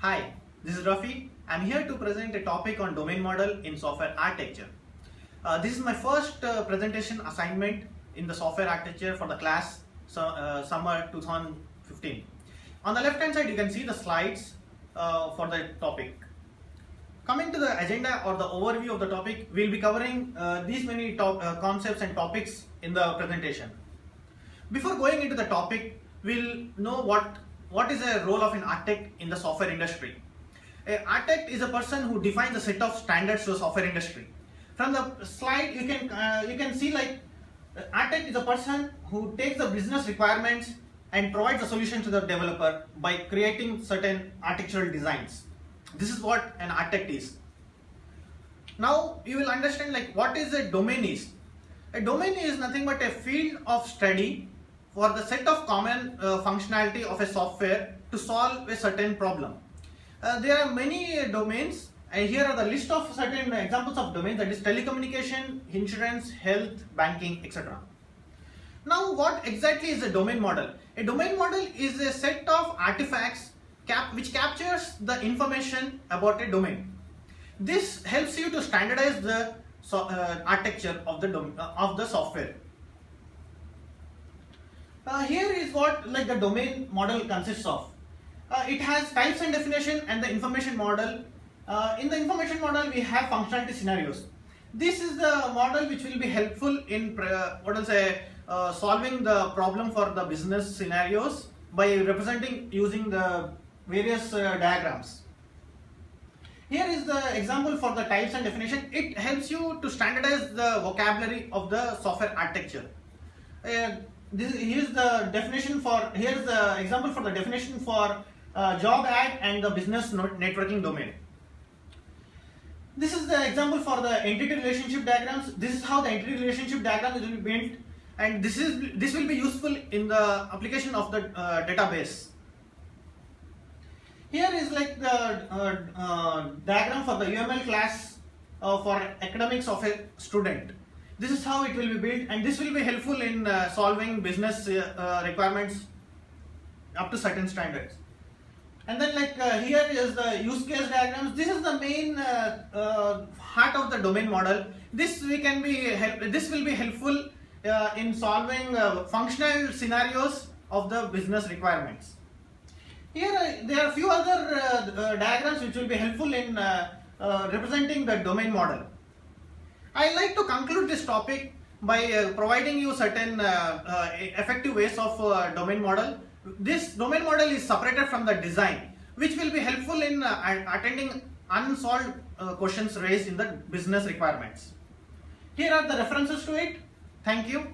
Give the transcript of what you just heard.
Hi, this is Rafi. I'm here to present a topic on domain model in software architecture. This is my first presentation assignment in the software architecture for the class summer 2015. On the left hand side you can see the slides for the topic. Coming to the agenda or the overview of the topic, we'll be covering these many concepts and topics in the presentation. Before going into the topic, we'll know what is the role of an architect in the software industry. An architect is a person who defines a set of standards to the software industry. From the slide, you can see like architect is a person who takes the business requirements and provides a solution to the developer by creating certain architectural designs. This is what an architect is. Now you will understand like what is a domain is. A domain is nothing but a field of study for the set of common functionality of a software to solve a certain problem. There are many domains, and here are the list of certain examples of domains, that is telecommunication, insurance, health, banking, etc. Now what exactly is a domain model? A domain model is a set of artifacts which captures the information about a domain. This helps you to standardize the architecture of the software. Here is what like the domain model consists of. It has types and definition and the information model. In the information model we have functionality scenarios. This is the model which will be helpful in solving the problem for the business scenarios by representing using the various diagrams. Here is the example for the types and definition. It helps you to standardize the vocabulary of the software architecture. Here's the example for the definition for job ad and the business networking domain. This is the example for the entity relationship diagrams. This is how the entity relationship diagram will be built, and this will be useful in the application of the database. Here is like the diagram for the UML class for academics of a student. This is how it will be built, and this will be helpful in solving business requirements up to certain standards. And then like here is the use case diagrams. This is the main heart of the domain model. This will be helpful in solving functional scenarios of the business requirements. Here there are a few other diagrams which will be helpful in representing the domain model. I like to conclude this topic by providing you certain effective ways of domain model. This domain model is separated from the design, which will be helpful in attending unsolved questions raised in the business requirements. Here are the references to it. Thank you.